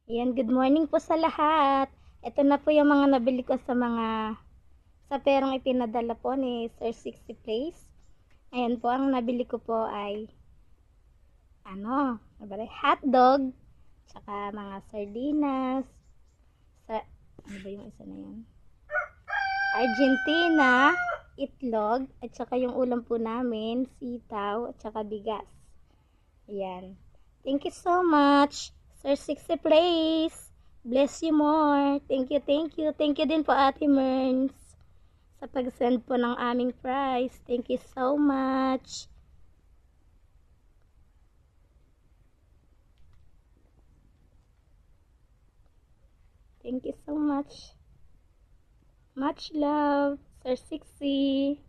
Ayan, good morning po sa lahat. Ito na po yung mga nabili ko sa perang ipinadala po ni Sir 60 Place. Ayan po, ang nabili ko po ay hotdog, tsaka mga sardinas, ano ba yung isa na yan? Argentina, itlog, at saka yung ulam po namin, sitaw, at saka bigas. Ayan. Thank you so much, Sir 60 Place. Bless you more. Thank you, thank you. Thank you din po, Ate Merns, sa pag-send po ng aming prize. Thank you so much. Thank you so much. Much love, Sir 60.